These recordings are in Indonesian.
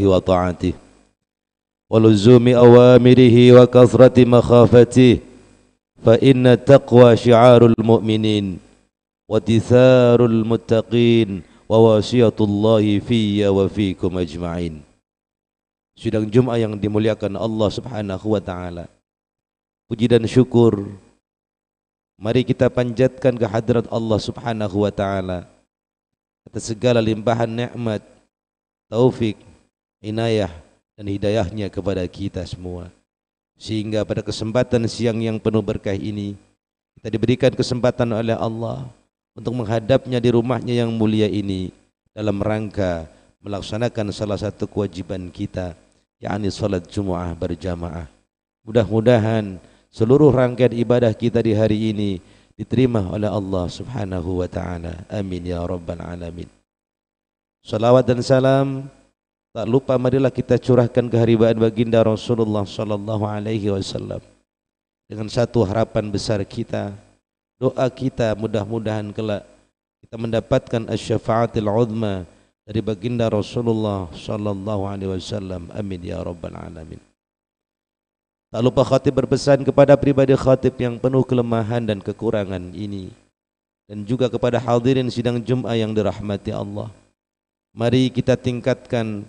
وطاعته ولزوم أوامره وكثرة مخافته فإن التقوى شعار المؤمنين ودثار المتقين ووصية الله في وفيكم أجمعين. Sidang Jumat yang dimuliakan Allah Subhanahu wa taala. Puji dan syukur mari kita panjatkan kehadirat Allah Subhanahu wa taala atas segala limpahan nikmat, taufik, inayah dan hidayahnya kepada kita semua. Sehingga pada kesempatan siang yang penuh berkah ini kita diberikan kesempatan oleh Allah untuk menghadapnya di rumahnya yang mulia ini dalam rangka melaksanakan salah satu kewajiban kita, yakni salat Jumat berjamaah. Mudah-mudahan seluruh rangkaian ibadah kita di hari ini diterima oleh Allah Subhanahu wa taala. Amin ya rabbal alamin. Salawat dan salam tak lupa marilah kita curahkan keharibaan baginda Rasulullah sallallahu alaihi wasallam dengan satu harapan besar kita, doa kita mudah-mudahan kelak kita mendapatkan asy-syafaatul uzma dari baginda Rasulullah sallallahu alaihi wasallam. Amin ya rabbal alamin. Tak lupa khatib berpesan kepada pribadi khatib yang penuh kelemahan dan kekurangan ini, dan juga kepada hadirin sidang Jumat yang dirahmati Allah. Mari kita tingkatkan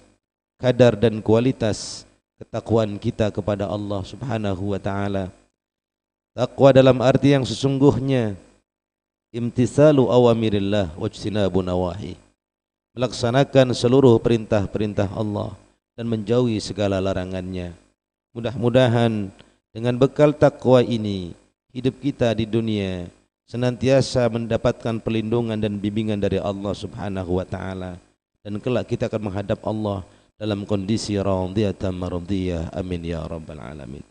kadar dan kualitas ketakwaan kita kepada Allah Subhanahu wa taala. Takwa dalam arti yang sesungguhnya imtithalu awamirillah wajtinabu nawahi. Melaksanakan seluruh perintah-perintah Allah dan menjauhi segala larangannya. Mudah-mudahan dengan bekal takwa ini hidup kita di dunia senantiasa mendapatkan perlindungan dan bimbingan dari Allah Subhanahu wa taala, dan kelak kita akan menghadap Allah dalam kondisi radiyatan mardiyah. Amin ya rabbal alamin.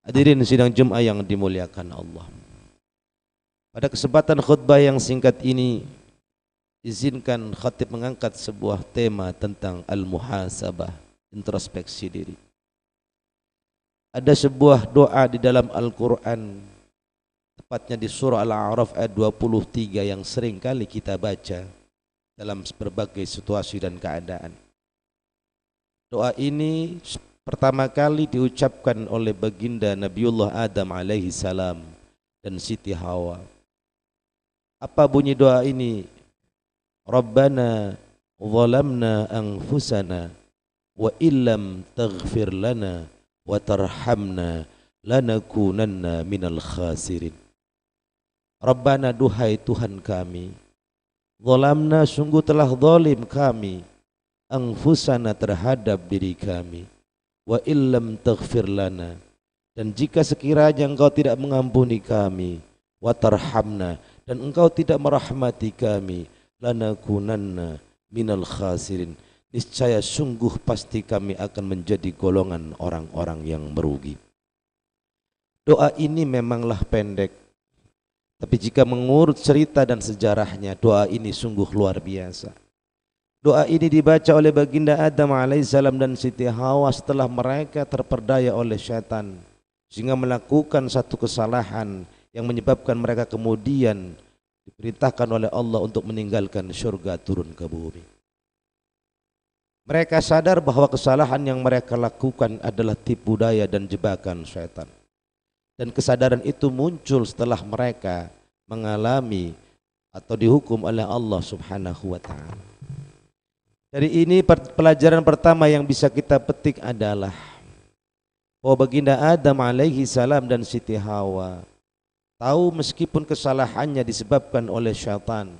Hadirin sidang Jumat yang dimuliakan Allah. Pada kesempatan khutbah yang singkat ini, izinkan khatib mengangkat sebuah tema tentang al-muhasabah, introspeksi diri. Ada sebuah doa di dalam Al-Quran, tepatnya di surah Al-A'raf ayat 23 yang sering kali kita baca dalam berbagai situasi dan keadaan. Doa ini pertama kali diucapkan oleh baginda Nabiullah Adam alaihi salam dan Siti Hawa. Apa bunyi doa ini? Rabbana zalamna anfusana wa illam taghfir lana wa tarhamna lanakunanna minal khasirin. Rabbana, duhai Tuhan kami, zalamna, sungguh telah zalim kami, anfusana, terhadap diri kami, wa illam taghfir lana, dan jika sekiranya engkau tidak mengampuni kami, wa tarhamna, dan engkau tidak merahmati kami, lanakunanna minal khasirin, niscaya sungguh pasti kami akan menjadi golongan orang-orang yang merugi. Doa ini memanglah pendek, tapi jika mengurut cerita dan sejarahnya, doa ini sungguh luar biasa. Doa ini dibaca oleh baginda Adam alaihissalam dan Siti Hawa setelah mereka terperdaya oleh syaitan sehingga melakukan satu kesalahan yang menyebabkan mereka kemudian diperintahkan oleh Allah untuk meninggalkan surga turun ke bumi. Mereka sadar bahwa kesalahan yang mereka lakukan adalah tipu daya dan jebakan syaitan. Dan kesadaran itu muncul setelah mereka mengalami atau dihukum oleh Allah Subhanahu wa taala. Dari ini pelajaran pertama yang bisa kita petik adalah bahwa baginda Adam alaihi salam dan Siti Hawa tahu meskipun kesalahannya disebabkan oleh syaitan,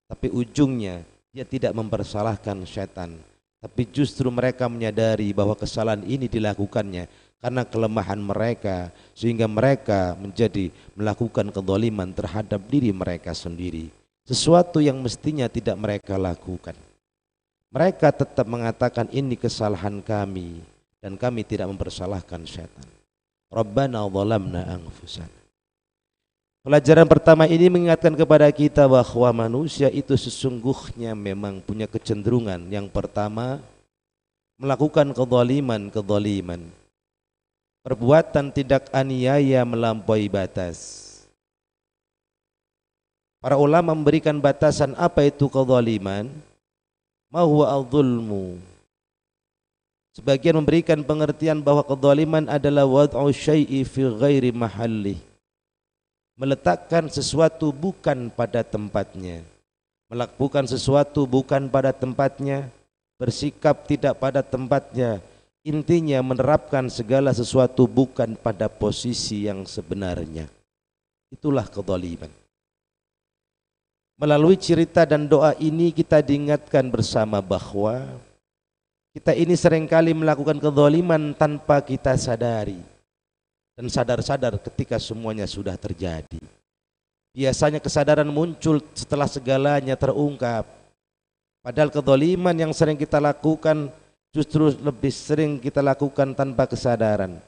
tapi ujungnya dia tidak mempersalahkan syaitan, tapi justru mereka menyadari bahwa kesalahan ini dilakukannya karena kelemahan mereka, sehingga mereka menjadi melakukan kezaliman terhadap diri mereka sendiri, sesuatu yang mestinya tidak mereka lakukan. Mereka tetap mengatakan ini kesalahan kami dan kami tidak mempersalahkan syaitan. Rabbana zalamna anfusana. Pelajaran pertama ini mengingatkan kepada kita bahwa manusia itu sesungguhnya memang punya kecenderungan yang pertama melakukan kezaliman, perbuatan tidak aniaya melampaui batas. Para ulama memberikan batasan apa itu kezaliman. Ma huwa al-zulmu, Sebagian memberikan pengertian bahwa kezaliman adalah wad'u syai'i fi ghairi mahalli, meletakkan sesuatu bukan pada tempatnya, melakukan sesuatu bukan pada tempatnya, bersikap tidak pada tempatnya. Intinya menerapkan segala sesuatu bukan pada posisi yang sebenarnya. Itulah kezaliman. Melalui cerita dan doa ini kita diingatkan bersama bahwa kita ini seringkali melakukan kezaliman tanpa kita sadari, dan sadar-sadar ketika semuanya sudah terjadi. Biasanya kesadaran muncul setelah segalanya terungkap. Padahal kezaliman yang sering kita lakukan justru lebih sering kita lakukan tanpa kesadaran.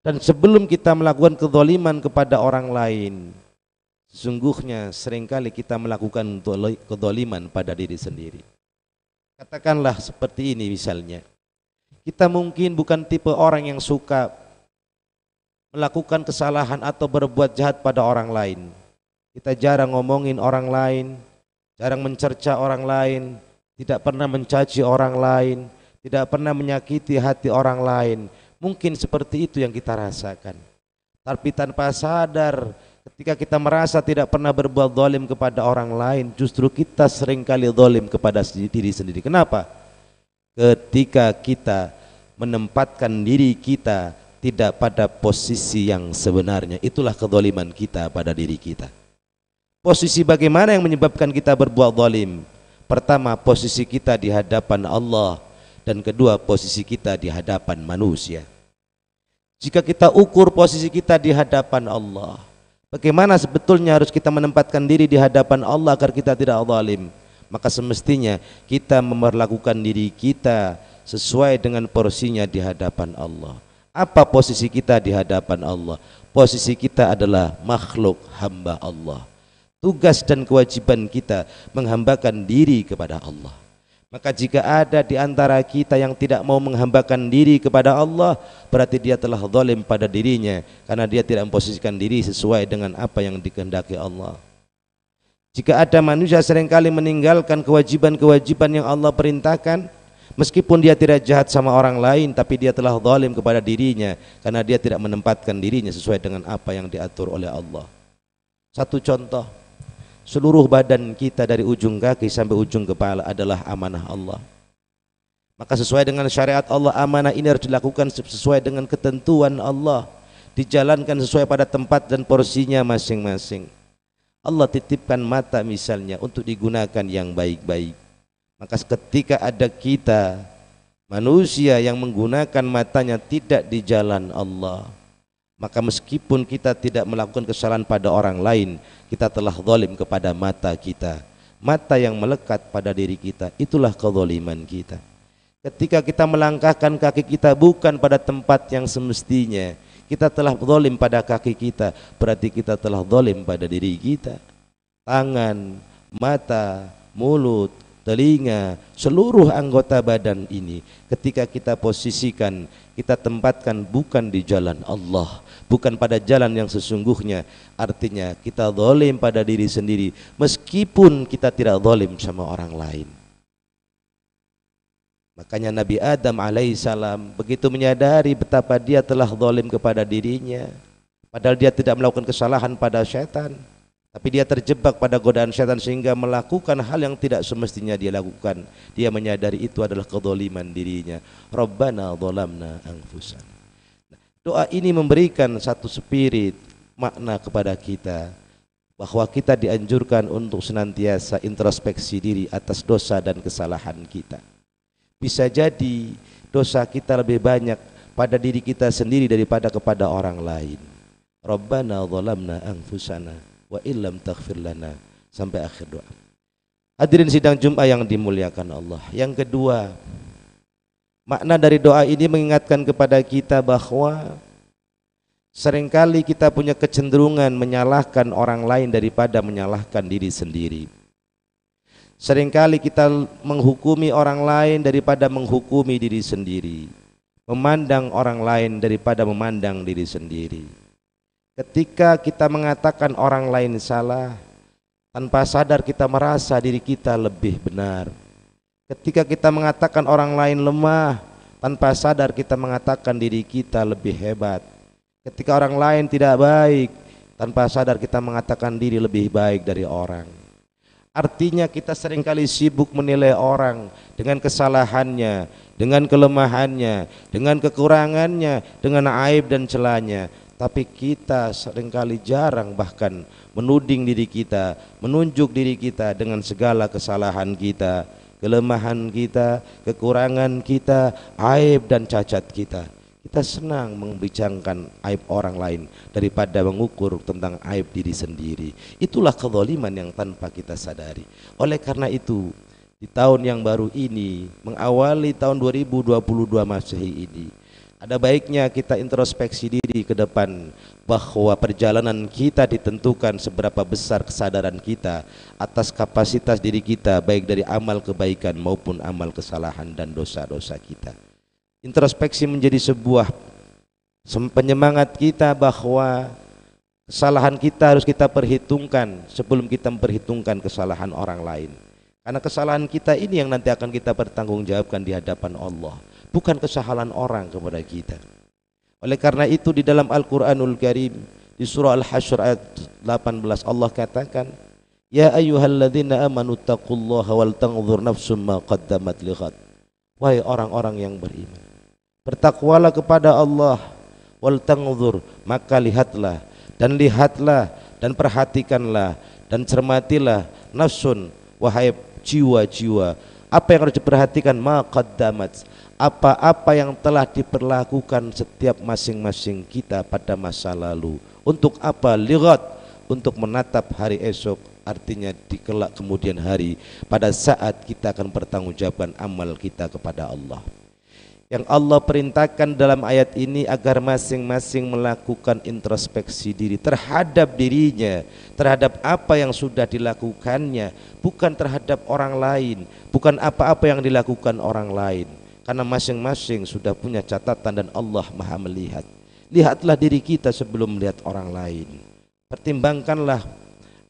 Dan sebelum kita melakukan kezaliman kepada orang lain, sesungguhnya seringkali kita melakukan kezaliman pada diri sendiri. Katakanlah seperti ini misalnya, kita mungkin bukan tipe orang yang suka melakukan kesalahan atau berbuat jahat pada orang lain. Kita jarang ngomongin orang lain, jarang mencerca orang lain, tidak pernah mencaci orang lain, tidak pernah menyakiti hati orang lain. Mungkin seperti itu yang kita rasakan. Tapi tanpa sadar, ketika kita merasa tidak pernah berbuat zalim kepada orang lain, justru kita seringkali zalim kepada diri sendiri. Kenapa? Ketika kita menempatkan diri kita tidak pada posisi yang sebenarnya, itulah kezaliman kita pada diri kita. Posisi bagaimana yang menyebabkan kita berbuat zalim? Pertama, posisi kita di hadapan Allah, dan kedua, posisi kita di hadapan manusia. Jika kita ukur posisi kita di hadapan Allah, bagaimana sebetulnya harus kita menempatkan diri di hadapan Allah agar kita tidak zalim? Maka semestinya kita memperlakukan diri kita sesuai dengan porsinya di hadapan Allah. Apa posisi kita di hadapan Allah? Posisi kita adalah makhluk hamba Allah. Tugas dan kewajiban kita menghambakan diri kepada Allah. Maka jika ada di antara kita yang tidak mau menghambakan diri kepada Allah, berarti dia telah zalim pada dirinya, karena dia tidak memposisikan diri sesuai dengan apa yang dikehendaki Allah. Jika ada manusia seringkali meninggalkan kewajiban-kewajiban yang Allah perintahkan, meskipun dia tidak jahat sama orang lain, tapi dia telah zalim kepada dirinya, karena dia tidak menempatkan dirinya sesuai dengan apa yang diatur oleh Allah. Satu contoh, seluruh badan kita dari ujung kaki sampai ujung kepala adalah amanah Allah. Maka sesuai dengan syariat Allah, amanah ini harus dilakukan sesuai dengan ketentuan Allah, dijalankan sesuai pada tempat dan porsinya masing-masing. Allah titipkan mata misalnya untuk digunakan yang baik-baik. Maka ketika ada kita manusia yang menggunakan matanya tidak di jalan Allah, maka meskipun kita tidak melakukan kesalahan pada orang lain, kita telah zalim kepada mata kita. Mata yang melekat pada diri kita, itulah kezaliman kita. Ketika kita melangkahkan kaki kita bukan pada tempat yang semestinya, kita telah zalim pada kaki kita, berarti kita telah zalim pada diri kita. Tangan, mata, mulut, telinga, seluruh anggota badan ini ketika kita posisikan, kita tempatkan bukan di jalan Allah, bukan pada jalan yang sesungguhnya, artinya kita zalim pada diri sendiri meskipun kita tidak zalim sama orang lain. Makanya Nabi Adam alaihissalam begitu menyadari betapa dia telah zalim kepada dirinya, padahal dia tidak melakukan kesalahan pada syaitan, tapi dia terjebak pada godaan syaitan sehingga melakukan hal yang tidak semestinya dia lakukan. Dia menyadari itu adalah kezaliman dirinya. Rabbana zalamna anfusana. Doa ini memberikan satu spirit, makna kepada kita bahwa kita dianjurkan untuk senantiasa introspeksi diri atas dosa dan kesalahan kita. Bisa jadi dosa kita lebih banyak pada diri kita sendiri daripada kepada orang lain. Rabbana zalamna anfusana wa illam taghfir lana, sampai akhir doa. Hadirin sidang Jumat yang dimuliakan Allah. Yang kedua, makna dari doa ini mengingatkan kepada kita bahwa seringkali kita punya kecenderungan menyalahkan orang lain daripada menyalahkan diri sendiri. Seringkali kita menghukumi orang lain daripada menghukumi diri sendiri, memandang orang lain daripada memandang diri sendiri. Ketika kita mengatakan orang lain salah, tanpa sadar kita merasa diri kita lebih benar. Ketika kita mengatakan orang lain lemah, tanpa sadar kita mengatakan diri kita lebih hebat. Ketika orang lain tidak baik, tanpa sadar kita mengatakan diri lebih baik dari orang. Artinya kita seringkali sibuk menilai orang dengan kesalahannya, dengan kelemahannya, dengan kekurangannya, dengan aib dan celahnya. Tapi kita seringkali jarang bahkan menuding diri kita, menunjuk diri kita dengan segala kesalahan kita, kelemahan kita, kekurangan kita, aib dan cacat kita. Kita senang membicarakan aib orang lain daripada mengukur tentang aib diri sendiri. Itulah kezaliman yang tanpa kita sadari. Oleh karena itu, di tahun yang baru ini, mengawali tahun 2022 Masehi ini, ada baiknya kita introspeksi diri ke depan, bahwa perjalanan kita ditentukan seberapa besar kesadaran kita atas kapasitas diri kita, baik dari amal kebaikan maupun amal kesalahan dan dosa-dosa kita. Introspeksi menjadi sebuah penyemangat kita bahwa kesalahan kita harus kita perhitungkan sebelum kita memperhitungkan kesalahan orang lain. Karena kesalahan kita ini yang nanti akan kita pertanggungjawabkan di hadapan Allah, bukan kesalahan orang kepada kita. Oleh karena itu di dalam Al-Quranul Karim di surah Al-Hasyr ayat 18 Allah katakan, ya ayyuhalladzina amanu taqullaha wal tanzur nafsum ma qaddamat lighad. Wahai orang-orang yang beriman, bertakwalah kepada Allah, wal tanzur, maka lihatlah dan perhatikanlah dan cermatilah, nafsun, wahai jiwa-jiwa, apa yang harus diperhatikan, ma qaddamat, apa-apa yang telah diperlakukan setiap masing-masing kita pada masa lalu. Untuk apa? Lighat, untuk menatap hari esok, artinya di kelak kemudian hari, pada saat kita akan bertanggungjawabkan amal kita kepada Allah. Yang Allah perintahkan dalam ayat ini agar masing-masing melakukan introspeksi diri terhadap dirinya, terhadap apa yang sudah dilakukannya, bukan terhadap orang lain, bukan apa-apa yang dilakukan orang lain. Karena masing-masing sudah punya catatan dan Allah Maha melihat. Lihatlah diri kita sebelum melihat orang lain. Pertimbangkanlah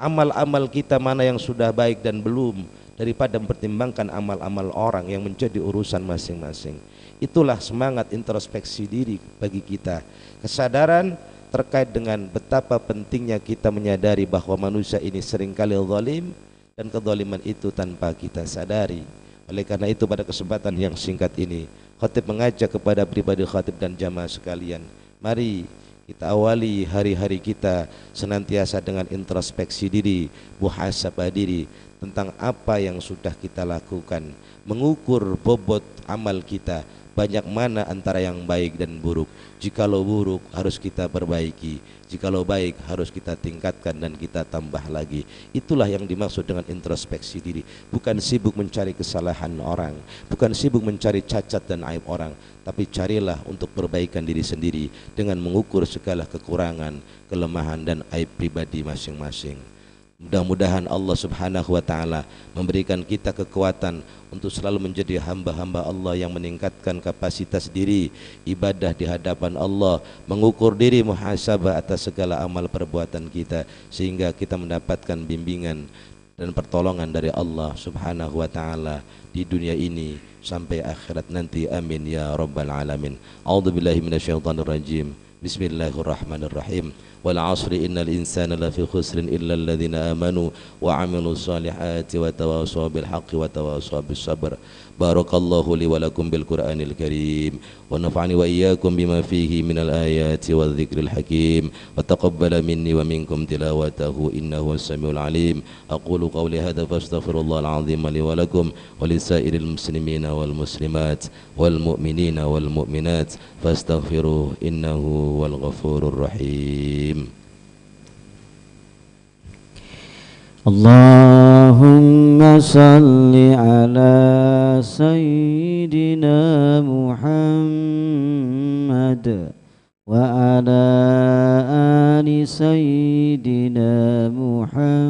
amal-amal kita mana yang sudah baik dan belum, daripada mempertimbangkan amal-amal orang yang menjadi urusan masing-masing. Itulah semangat introspeksi diri bagi kita. Kesadaran terkait dengan betapa pentingnya kita menyadari bahwa manusia ini seringkali zalim dan kezaliman itu tanpa kita sadari. Oleh karena itu pada kesempatan yang singkat ini, khatib mengajak kepada pribadi khatib dan jamaah sekalian, mari kita awali hari-hari kita senantiasa dengan introspeksi diri, muhasabah diri tentang apa yang sudah kita lakukan, mengukur bobot amal kita, banyak mana antara yang baik dan buruk. Jikalau buruk harus kita perbaiki, jikalau baik harus kita tingkatkan dan kita tambah lagi. Itulah yang dimaksud dengan introspeksi diri, bukan sibuk mencari kesalahan orang, bukan sibuk mencari cacat dan aib orang, tapi carilah untuk perbaikan diri sendiri dengan mengukur segala kekurangan, kelemahan dan aib pribadi masing-masing. Mudah-mudahan Allah Subhanahu wa Ta'ala memberikan kita kekuatan untuk selalu menjadi hamba-hamba Allah yang meningkatkan kapasitas diri ibadah di hadapan Allah, mengukur diri, muhasabah atas segala amal perbuatan kita, sehingga kita mendapatkan bimbingan dan pertolongan dari Allah Subhanahu wa Ta'ala di dunia ini sampai akhirat nanti. Amin ya rabbal alamin. A'udzubillahi minasyaitonir rajim. Bismillahirrahmanirrahim. Wal 'asri innal insana lafi khusrin illa alladhina amanu wa 'amilus solihati wa tawassaw bil haqqi wa tawassaw bis sabr. Barakallahu li wa lakum bil Qur'anil Karim wa nafa'ani wa iyyakum bima fihi minal ayati wadh dzikril hakim wa taqabbala minni wa minkum tilawatahu innahu was-sami'ul 'alim. Aqulu qawli hadza fastaghfirullahal 'azim li wa lakum wa lisairil muslimina wal muslimat wal mu'minina wal mu'minat fastaghfiruhu innahu wal ghafurur rahim. Allahumma salli ala Sayyidina Muhammad wa ala ali Sayyidina Muhammad.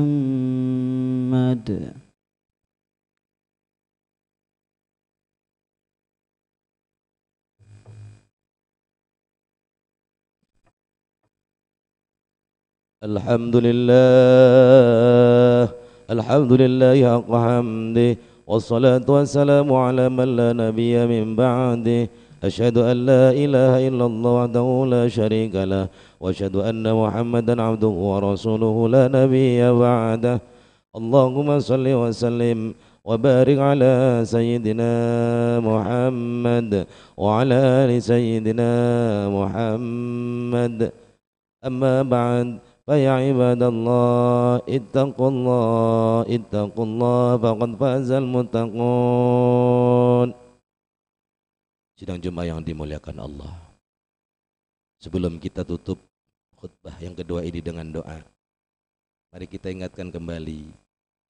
Alhamdulillah, alhamdulillah haqqa hamdi والصلاة والسلام على من لا نبي من بعده أشهد أن لا إله إلا الله وحده لا شريك له وأشهد أن محمدا عبده ورسوله لا نبي بعده اللهم صل وسلم وبارك على سيدنا محمد وعلى آل سيدنا محمد أما بعد فيا عباد الله اتقوا الله فقد فاز المتقون. Sidang Jumat yang dimuliakan Allah, sebelum kita tutup khutbah yang kedua ini dengan doa, mari kita ingatkan kembali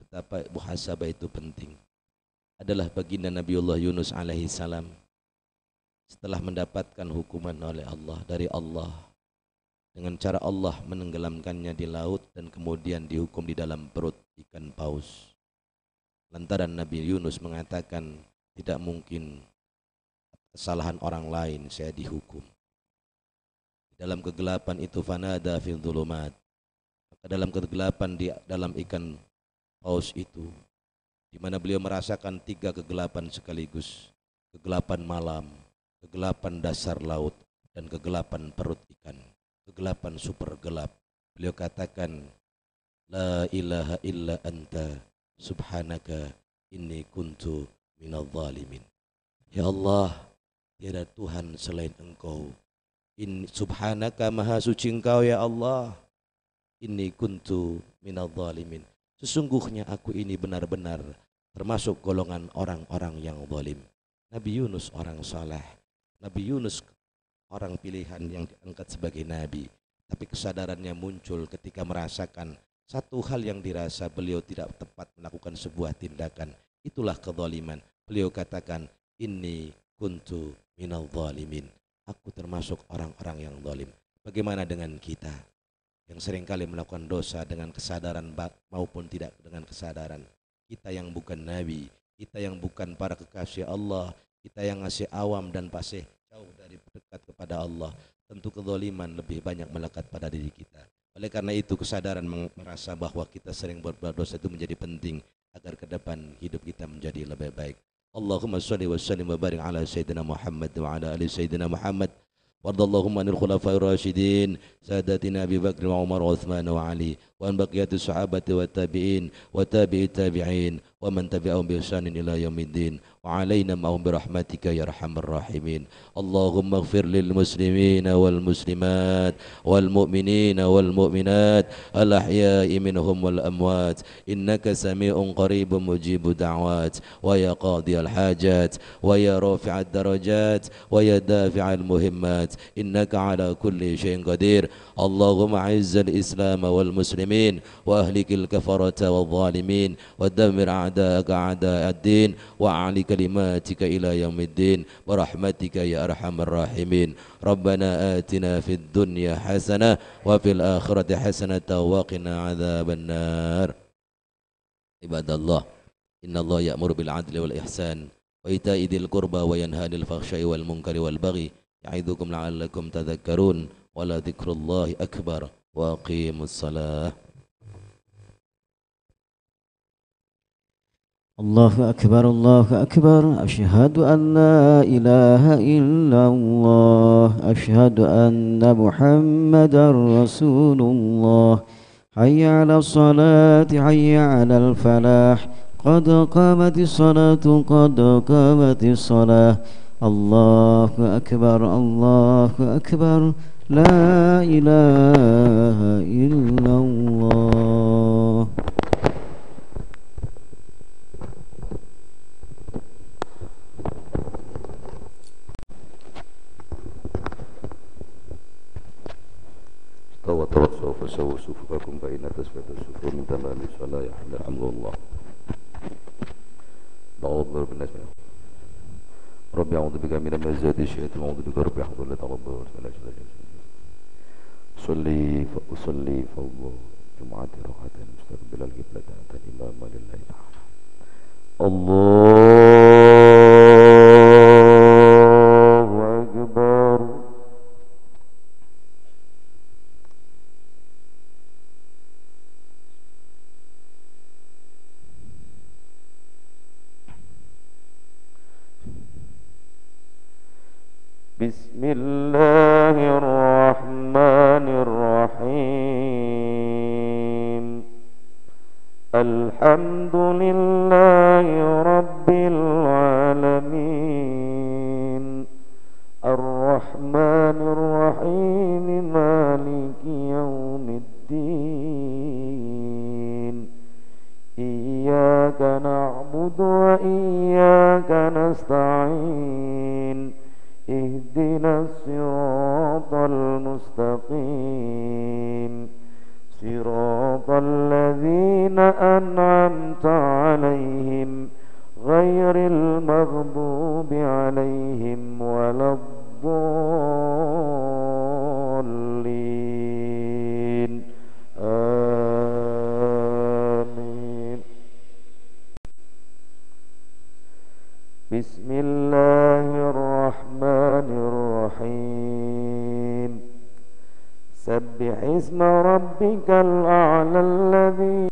betapa muhasabah itu penting. Adalah baginda Nabiullah Yunus alaihi salam setelah mendapatkan hukuman oleh Allah dari Allah dengan cara Allah menenggelamkannya di laut dan kemudian dihukum di dalam perut ikan paus. Lantaran Nabi Yunus mengatakan, tidak mungkin kesalahan orang lain saya dihukum. Di dalam kegelapan itu fanada fil dhulumat, maka dalam kegelapan di dalam ikan paus itu, di mana beliau merasakan tiga kegelapan sekaligus, kegelapan malam, kegelapan dasar laut, dan kegelapan perut ikan, kegelapan super gelap. Beliau katakan, la ilaha illa anta subhanaka inni kuntu minadh dhalimin. Ya Allah, tiada Tuhan selain Engkau. Subhanaka, maha suci Engkau ya Allah. Inni kuntu minadh dhalimin. Sesungguhnya aku ini benar-benar termasuk golongan orang-orang yang zalim. Nabi Yunus orang saleh. Nabi Yunus orang pilihan yang diangkat sebagai nabi. Tapi kesadarannya muncul ketika merasakan satu hal yang dirasa beliau tidak tepat melakukan sebuah tindakan. Itulah kezaliman. Beliau katakan, inni kuntu minal zalimin. Aku termasuk orang-orang yang zalim. Bagaimana dengan kita yang seringkali melakukan dosa dengan kesadaran maupun tidak dengan kesadaran? Kita yang bukan nabi, kita yang bukan para kekasih Allah, kita yang masih awam dan pasih jauh dari dekat kepada Allah, tentu kezaliman lebih banyak melekat pada diri kita. Oleh karena itu kesadaran merasa bahwa kita sering berbuat dosa itu menjadi penting agar ke depan hidup kita menjadi lebih baik. Allahumma shalli wa sallim wa barik ala sayyidina Muhammad wa ala ali sayyidina Muhammad. Wardallahumma anil khulafa'ir rasyidin sadatina Abi Bakr wa Umar wa Uthman wa Ali wa an baqiyatus sahabati wa tabi'in wa tabi'it tabi'in wa man tabi'ahum bi ihsanin ila yaumiddin wa alaina ma'hum bi rahmatika ya arhamar rahimin. Allahumma ighfir lil muslimina wal muslimat wal mu'minina wal mu'minat al ahya'i minhum wal amwat innaka sami'un qaribun mujibud da'wat wa ya qadiyal hajat wa ya rafi'ad darajat wa ya dafi'al muhimmat innaka ala kulli syai'in qadir. Allahumma a'izzal islam wal muslimin wa ahlikil kafarata wal zalimin wa dammir a'da'aka a'da'ad din wa a'li kalimatika ila yaumiddin wa rahmatika ya arhamar rahimin. Rabbana atina fid dunya hasanah wa fil akhirati hasanah wa qina adzaban nar. Ibadallah, innallaha ya'muru bil 'adli wal ihsan wa ita'i dzil qurba wa yanha 'anil fahsya'i wal munkari wal baghi ya'idukum la'allakum tadhakkarun wa la dzikrullahi akbar wa aqimus salah. الله أكبر الله أكبر أشهد أن لا إله إلا الله أشهد أن محمدا رسول الله حي على الصلاة حي على الفلاح قد قامت الصلاة قد قامت الصلاة الله أكبر الله أكبر لا إله إلا الله. توسعوا فسووا صفوفكم فإن تسوية الصفوف من تمام الصلاة يحل الحمد لله. أعوذ برب الناس منه ربي أعوذ بك من همزات الشياطين وأعوذ بك ربي أحضر لك رب أصلي فوق جمعة ركعتين مستقبل القبلة إماما لله تعالى. الله أكبر. بسم الله الرحمن الرحيم الحمد لله رب العالمين الرحمن الرحيم مالك يوم الدين إياك نعبد وإياك نستعين اهدنا الصراط المستقيم صراط الذين أنعمت عليهم غير المغضوب عليهم ولا الضالين آمين. بسم الله الرحمن الرحيم سبح اسم ربك الأعلى الذي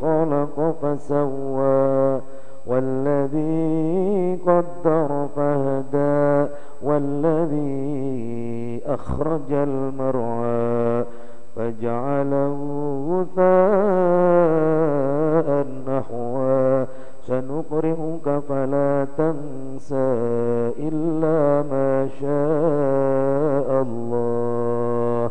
خلق فسوى والذي قدر فهدى والذي أخرج المرعى فجعله غثاء نحوا سنقرئك فلا تنسى إلا ما شاء الله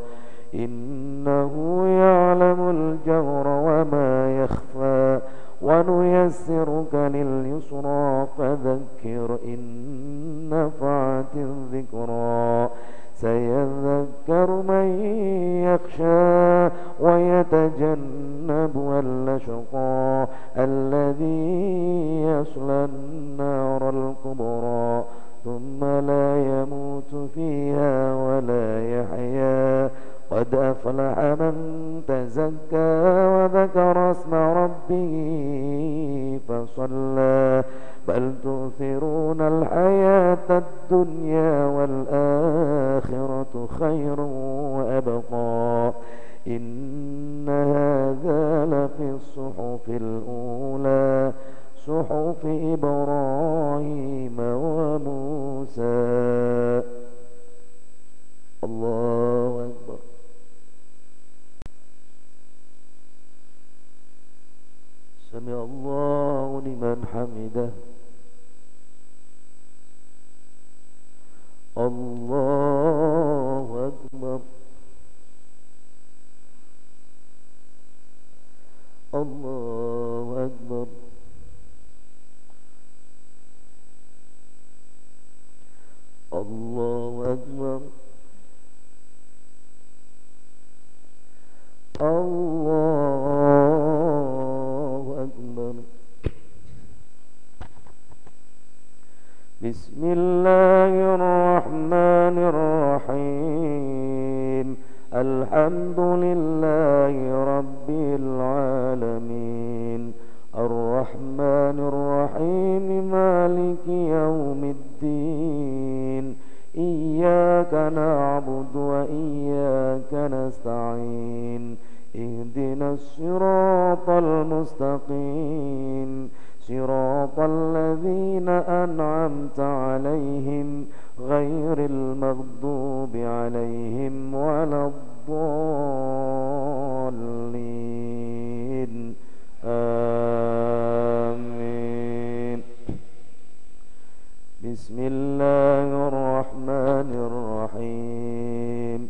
إنه يعلم الجهر وما يخفى ونيسرك لليسرى فذكر إن نفعت الذكرى سيذكر من يخشى ويتجنبها الأشقى الذي يصلى النار الكبرى ثم لا يموت فيها ولا يحيا قد أفلح من تزكى وذكر اسم ربه فصلى بل تؤثرون الحياة الدنيا والآخرة خير وأبقى إن هذا لفي الصحف الأولى صحف إبراهيم وموسى. الله أكبر. سمع الله لمن حمده. الله أكبر. الله أكبر. الله أكبر. الله أكبر. بسم الله الرحمن الرحيم الحمد لله رب العالمين الرحمن الرحيم مالك يوم الدين إياك نعبد وإياك نستعين اهدنا الصراط المستقيم صراط الذين أنعمت عليهم غير المغضوب عليهم ولا الضالين آمين. بسم الله الرحمن الرحيم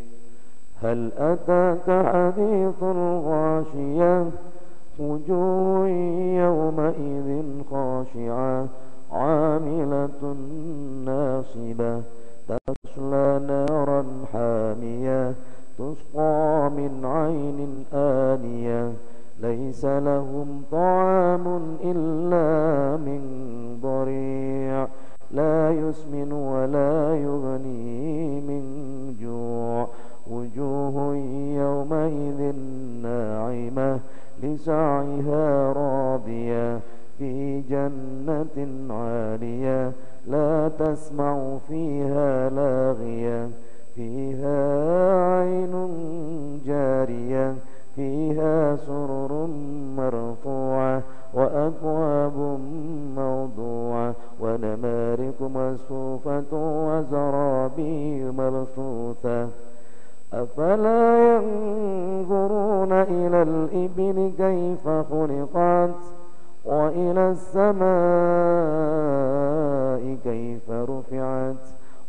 هل أتاك حديث الغاشية وجوه يومئذ خاشعة عاملة ناصبة تصلى نارا حامية تسقى من عين آنية ليس لهم طعام إلا من ضريع لا يسمن ولا يغني من جوع وجوه يومئذ ناعمة لسعيها راضية في جنة عالية لا تسمع فيها لاغية فيها عين جارية فيها سرر مرفوعة وأكواب موضوعة ونمارق مصفوفة وزرابي مبثوثة أفلا ينظرون إلى الإبل كيف خلقت وإلى السماء كيف رفعت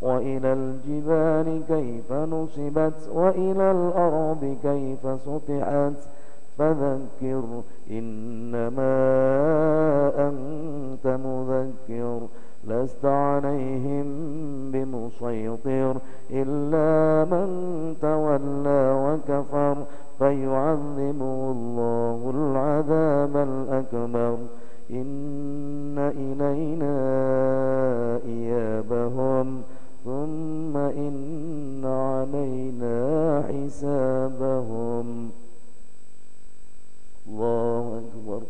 وإلى الجبال كيف نصبت وإلى الأرض كيف سطحت فذكر إنما أنت مذكر لست عليهم بمسيطر إلا من تولى وكفر فيعذبه الله العذاب الأكبر إن إلينا إيابهم ثم إن علينا حسابهم. الله أكبر.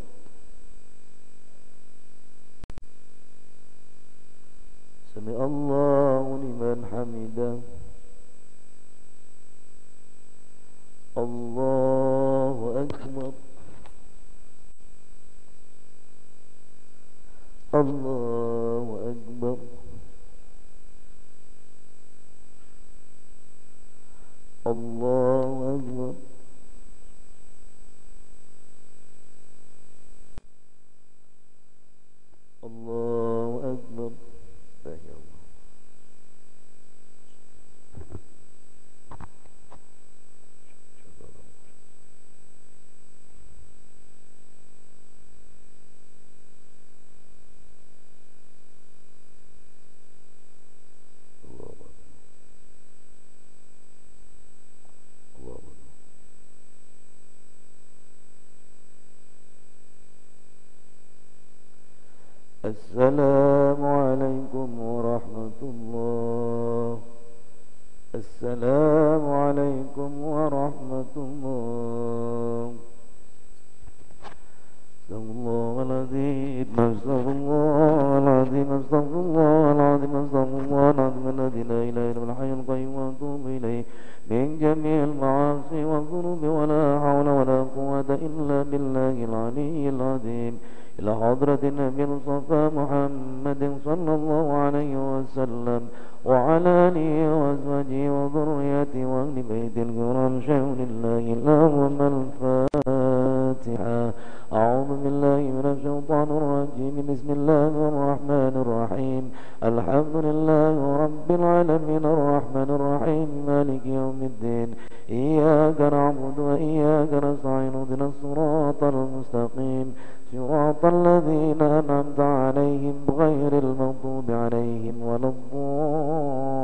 سمع الله لمن حمده. الله أكبر. الله أكبر. الله أكبر. الله أكبر. السلام عليكم ورحمة الله. السلام عليكم ورحمة الله. استغفر الله العظيم استغفر الله العظيم استغفر الله العظيم استغفر الله العظيم الذي لا إله إلا هو الحي القيوم وأتوب إليه من جميع المعاصي والذنوب ولا حول ولا قوة إلا بالله العلي العظيم. إلى حضرة النبي المصطفى محمد صلى الله عليه وسلم وعلى آله وأزواجه وذريته وأهل بيت الكرام شهود الله اللهم الفاتحة. أعوذ بالله من الشيطان الرجيم. بسم الله الرحمن الرحيم. الحمد لله رب العالمين الرحمن الرحيم مالك يوم الدين. إياك نعبد وإياك نستعين اهدنا الصراط المستقيم صراط الذين أنعمت عليهم غير المغضوب عليهم ولا الضالين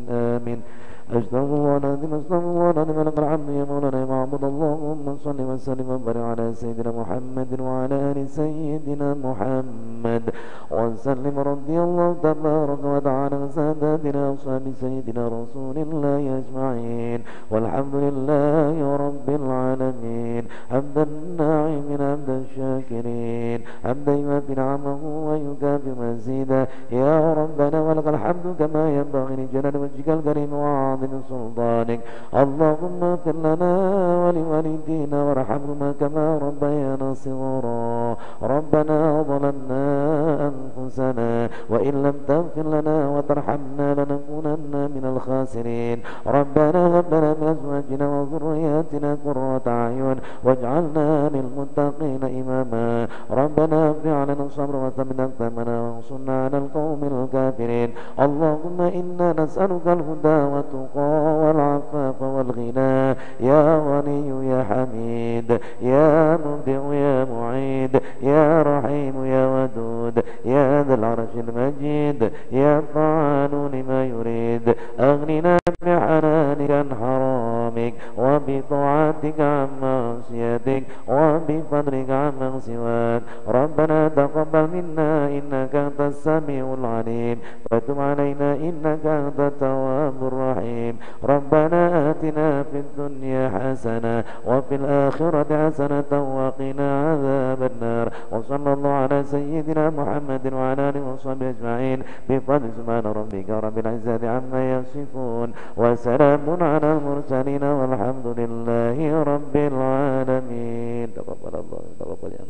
آمين. أستغفر الله العظيم أستغفر الله العظيم لك الحمد يا مولانا يا معبود. اللهم صل وسلم وبارك على سيدنا محمد وعلى آل سيدنا محمد وسلم رضي الله تبارك وتعالى عن ساداتنا وأصحاب سيدنا رسول الله أجمعين والحمد لله رب العالمين. حمدا الناعمين حمدا الشاكرين حمدا يوافي نعمه ويكافئ مزيدا. يا ربنا ولك الحمد كما ينبغي لجلال وجهك الكريم وعظيم سلطانك. اللهم اغفر لنا ولوالدينا وارحمهما كما ربيانا صغارا. ربنا ظلمنا أنفسنا وإن لم تغفر لنا وترحمنا لنكونن من الخاسرين. ربنا هب لنا من أزواجنا وذرياتنا قرة أعين واجعلنا للمتقين إماما. ربنا افرغ علينا الصبر وثبت أقدامنا وانصرنا على القوم الكافرين. اللهم إنا نسألك الهدى والتقى والعفاف والغنى. يا غني يا حميد يا مبدع يا معيد يا رحيم يا ودود يا ذا العرش المجيد يا فعال لما يريد. أغننا بحنانك عن حرامك وبطاعتك عن معصيتك وبفضلك عمن سواك. ربنا تقبل منا إنك أنت السميع العليم وتب علينا إنك أنت التواب الرحيم. ربنا ربنا آتنا في الدنيا حسنة وفي الآخرة حسنة وقنا عذاب النار. وصلى الله على سيدنا محمد وعلى آله وصحبه أجمعين بفضل سبحان ربك رب العزة عما يصفون وسلام على المرسلين والحمد لله رب العالمين. تقبل الله تقبل يا